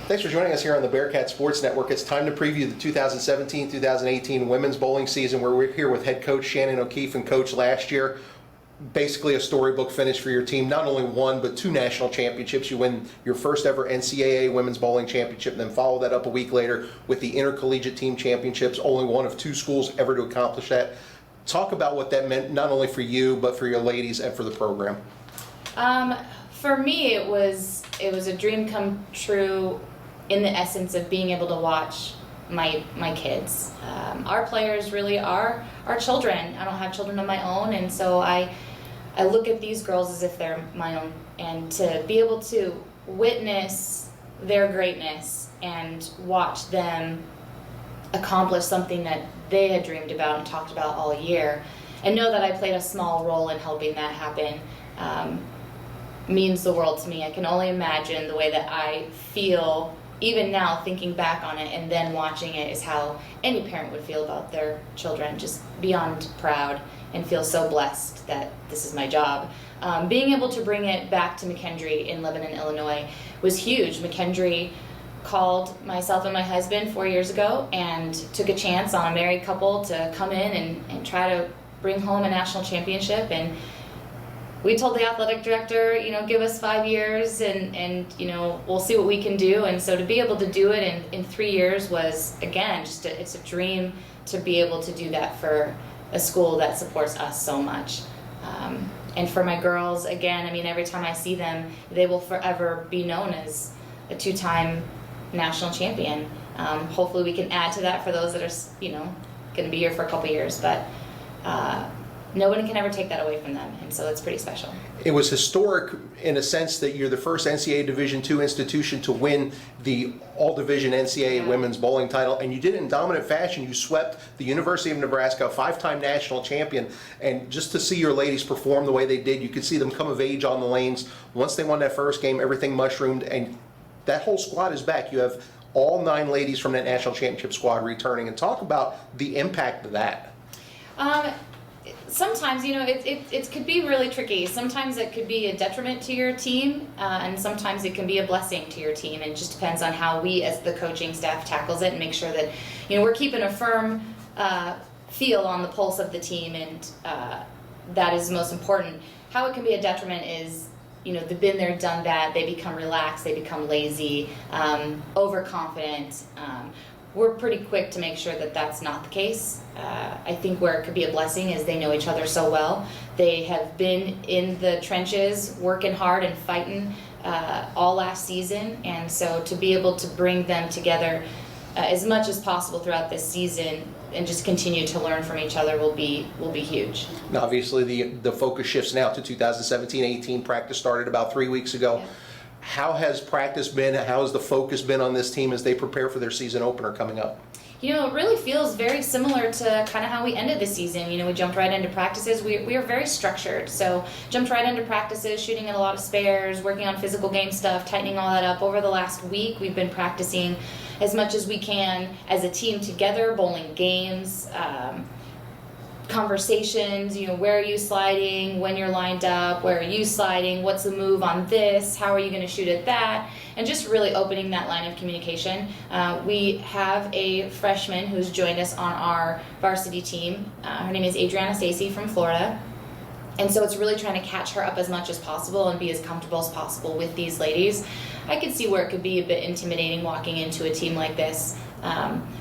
Thanks for joining us here on the Bearcat Sports Network. It's time to preview the 2017-2018 women's bowling season, where we're here with head coach Shannon O'Keefe and coach last year. Basically a storybook finish for your team. Not only one, but two national championships. You win your first ever NCAA women's bowling championship, and then follow that up a week later with the intercollegiate team championships. Only one of two schools ever to accomplish that. Talk about what that meant, not only for you, but for your ladies and for the program. For me, it was a dream come true in the essence of being able to watch my kids. Our players really are our children. I don't have children of my own, and so I look at these girls as if they're my own, and to be able to witness their greatness and watch them accomplish something that they had dreamed about and talked about all year, and know that I played a small role in helping that happen, means the world to me. I can only imagine the way that I feel even now, thinking back on it and then watching it, is how any parent would feel about their children. Just beyond proud and feel so blessed that this is my job. Being able to bring it back to McKendree in Lebanon, Illinois was huge. McKendree called myself and my husband 4 years ago and took a chance on a married couple to come in and try to bring home a national championship. And we told the athletic director, give us 5 years and we'll see what we can do. And so to be able to do it in 3 years was, again, it's a dream to be able to do that for a school that supports us so much. And for my girls, again, every time I see them, they will forever be known as a two-time national champion. Hopefully we can add to that for those that are, going to be here for a couple years, but no one can ever take that away from them, and so it's pretty special. It was historic in a sense that you're the first NCAA Division II institution to win the all-division NCAA women's bowling title, and you did it in dominant fashion. You swept the University of Nebraska, a five-time national champion, and just to see your ladies perform the way they did, you could see them come of age on the lanes. Once they won that first game, everything mushroomed, and that whole squad is back. You have all 9 ladies from that national championship squad returning, and talk about the impact of that. Sometimes, it could be really tricky. Sometimes it could be a detriment to your team, and sometimes it can be a blessing to your team. And it just depends on how we, as the coaching staff, tackles it and make sure that, we're keeping a firm feel on the pulse of the team, and that is most important. How it can be a detriment is, they've been there, done that. They become relaxed, they become lazy, overconfident. We're pretty quick to make sure that that's not the case. I think where it could be a blessing is they know each other so well. They have been in the trenches, working hard and fighting all last season, and so to be able to bring them together as much as possible throughout this season and just continue to learn from each other will be huge. Now, obviously, the focus shifts now to 2017-18. Practice started about 3 weeks ago. Yeah. How has practice been? How has the focus been on this team as they prepare for their season opener coming up? It really feels very similar to kind of how we ended the season. We jumped right into practices. We are very structured, so jumped right into practices, shooting at a lot of spares, working on physical game stuff, tightening all that up. Over the last week, we've been practicing as much as we can as a team together, bowling games, conversations, where are you sliding, when you're lined up, where are you sliding, what's the move on this, how are you going to shoot at that, and just really opening that line of communication. We have a freshman who's joined us on our varsity team. Her name is Adriana Stacy from Florida, and so it's really trying to catch her up as much as possible and be as comfortable as possible with these ladies. I could see where it could be a bit intimidating walking into a team like this.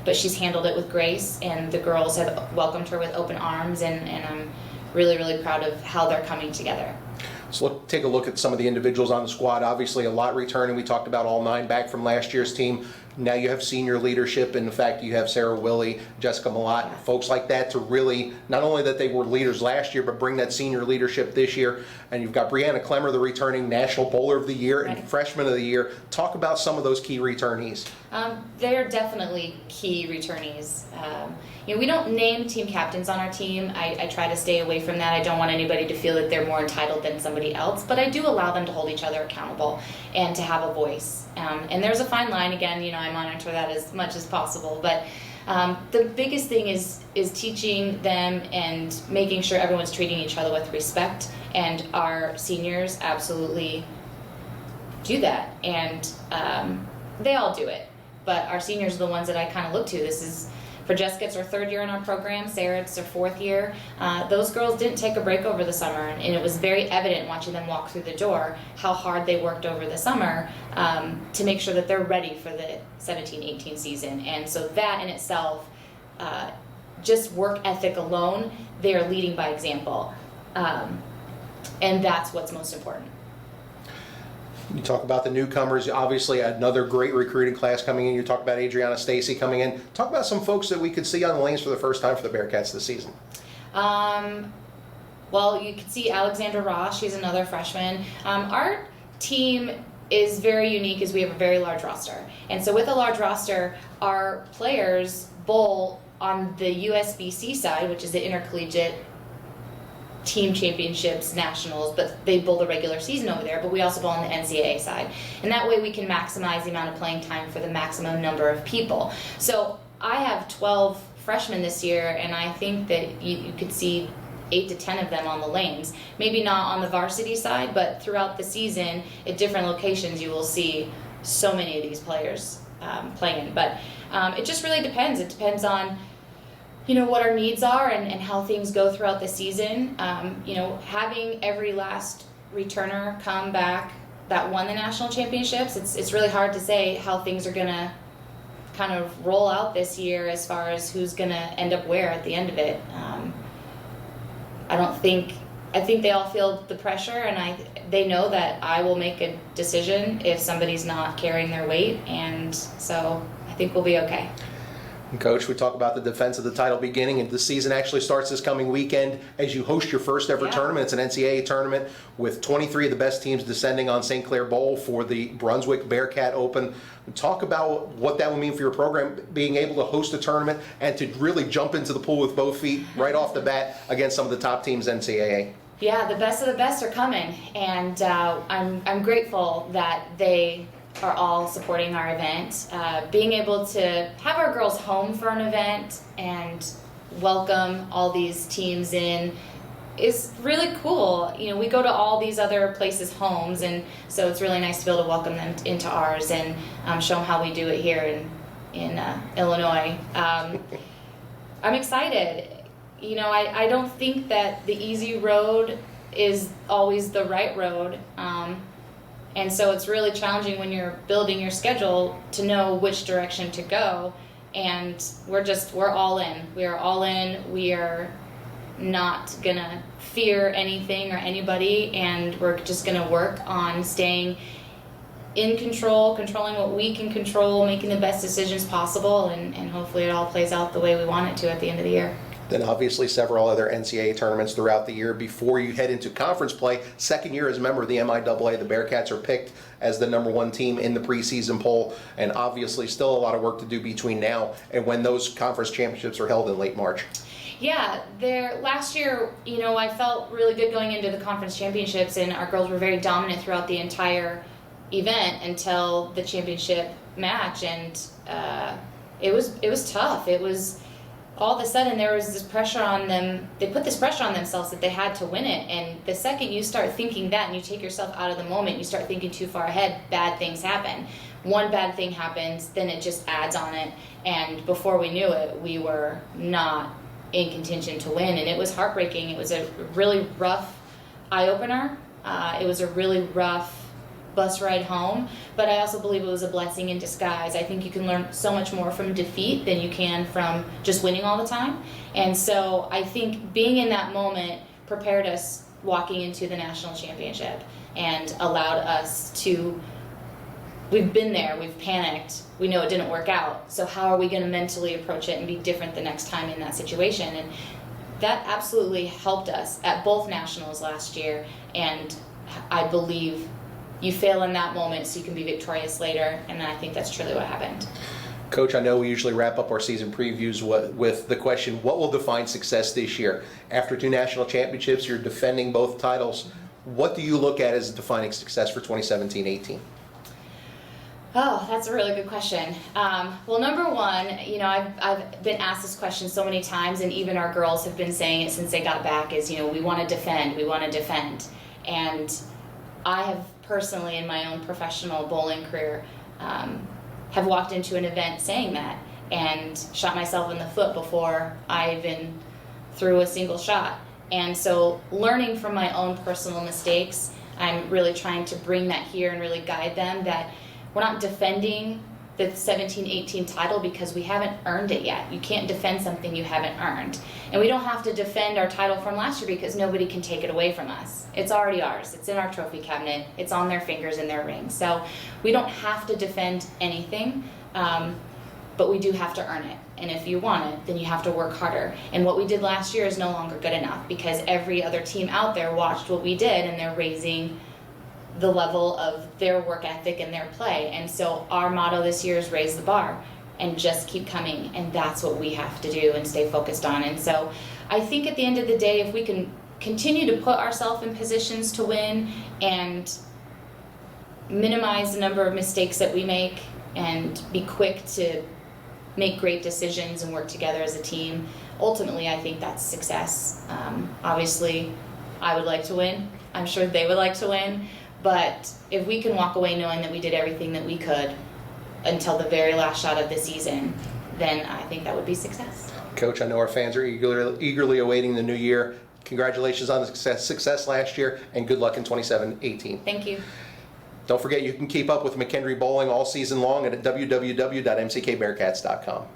But she's handled it with grace, and the girls have welcomed her with open arms, and I'm really, really proud of how they're coming together. So take a look at some of the individuals on the squad. Obviously, a lot returning. We talked about all 9 back from last year's team. Now you have senior leadership, and in fact, you have Sarah Willie, Jessica Malott, folks like that to really, not only that they were leaders last year, but bring that senior leadership this year. And you've got Brianna Clemmer, the returning National Bowler of the Year and Freshman of the Year. Talk about some of those key returnees. They're definitely key returnees. We don't name team captains on our team. I try to stay away from that. I don't want anybody to feel that they're more entitled than somebody else, but I do allow them to hold each other accountable and to have a voice. And there's a fine line. Again, I monitor that as much as possible, but the biggest thing is teaching them and making sure everyone's treating each other with respect, and our seniors absolutely do that. And they all do it, but our seniors are the ones that I kind of look to. This is, for Jessica, it's her 3rd year in our program. Sarah, it's her 4th year. Those girls didn't take a break over the summer, and it was very evident watching them walk through the door how hard they worked over the summer to make sure that they're ready for the 17-18 season. And so that in itself, just work ethic alone, they are leading by example. And that's what's most important. You talk about the newcomers, obviously another great recruiting class coming in. You talk about Adriana Stacy coming in. Talk about some folks that we could see on the lanes for the first time for the Bearcats this season. Well, you can see Alexandra Ross, she's another freshman. Our team is very unique as we have a very large roster. And so with a large roster, our players bowl on the USBC side, which is the intercollegiate team championships, nationals, but they bowl the regular season over there, but we also bowl on the NCAA side. And that way we can maximize the amount of playing time for the maximum number of people. So I have 12 freshmen this year, and I think that you could see 8 to 10 of them on the lanes. Maybe not on the varsity side, but throughout the season at different locations you will see so many of these players playing. But it just really depends. It depends on what our needs are and how things go throughout the season. Having every last returner come back that won the national championships, it's really hard to say how things are going to kind of roll out this year as far as who's going to end up where at the end of it. I think they all feel the pressure, and they know that I will make a decision if somebody's not carrying their weight, and so I think we'll be okay. Coach, we talk about the defense of the title beginning, and the season actually starts this coming weekend as you host your first ever tournament. It's an NCAA tournament with 23 of the best teams descending on St. Clair Bowl for the Brunswick Bearcat Open. Talk about what that will mean for your program, being able to host a tournament and to really jump into the pool with both feet right off the bat against some of the top teams NCAA. Yeah, the best of the best are coming, and I'm grateful that they are all supporting our event. Being able to have our girls home for an event and welcome all these teams in is really cool. We go to all these other places' homes, and so it's really nice to be able to welcome them into ours and show them how we do it here in Illinois. I'm excited. I don't think that the easy road is always the right road. And so it's really challenging when you're building your schedule to know which direction to go. And we're all in. We are all in. We are not gonna fear anything or anybody, and we're just gonna work on staying in control, controlling what we can control, making the best decisions possible, and hopefully it all plays out the way we want it to at the end of the year. Then obviously several other NCAA tournaments throughout the year before you head into conference play. Second year as a member of the MIAA, the Bearcats are picked as the #1 team in the preseason poll, and obviously still a lot of work to do between now and when those conference championships are held in late March. Yeah, last year, I felt really good going into the conference championships, and our girls were very dominant throughout the entire event until the championship match, and it was tough. It was all of a sudden there was this pressure on them. They put this pressure on themselves that they had to win it, and the second you start thinking that and you take yourself out of the moment, you start thinking too far ahead, bad things happen. One bad thing happens, then it just adds on it, and before we knew it, we were not in contention to win, and it was heartbreaking. It was a really rough eye-opener. It was a really rough bus ride home, but I also believe it was a blessing in disguise. I think you can learn so much more from defeat than you can from just winning all the time, and so I think being in that moment prepared us walking into the national championship and allowed us to, we've been there, we've panicked, we know it didn't work out, so how are we going to mentally approach it and be different the next time in that situation? And that absolutely helped us at both nationals last year, and I believe you fail in that moment so you can be victorious later, and I think that's truly what happened. Coach, I know we usually wrap up our season previews with the question, what will define success this year? After 2 national championships, you're defending both titles. What do you look at as defining success for 2017-18? Oh, that's a really good question. Well, number one, I've been asked this question so many times, and even our girls have been saying it since they got back, is, we want to defend. And I have personally, in my own professional bowling career, have walked into an event saying that and shot myself in the foot before I even threw a single shot. And so learning from my own personal mistakes, I'm really trying to bring that here and really guide them that we're not defending the 17-18 title because we haven't earned it yet. You can't defend something you haven't earned. And we don't have to defend our title from last year because nobody can take it away from us. It's already ours. It's in our trophy cabinet. It's on their fingers and their rings. So we don't have to defend anything, but we do have to earn it. And if you want it, then you have to work harder. And what we did last year is no longer good enough because every other team out there watched what we did and they're raising the level of their work ethic and their play. And so our motto this year is raise the bar and just keep coming. And that's what we have to do and stay focused on. And so I think at the end of the day, if we can continue to put ourselves in positions to win and minimize the number of mistakes that we make and be quick to make great decisions and work together as a team, ultimately I think that's success. Obviously, I would like to win. I'm sure they would like to win. But if we can walk away knowing that we did everything that we could until the very last shot of the season, then I think that would be success. Coach, I know our fans are eagerly awaiting the new year. Congratulations on the success last year, and good luck in 27-18. Thank you. Don't forget, you can keep up with McKendree Bowling all season long at www.mckbearcats.com.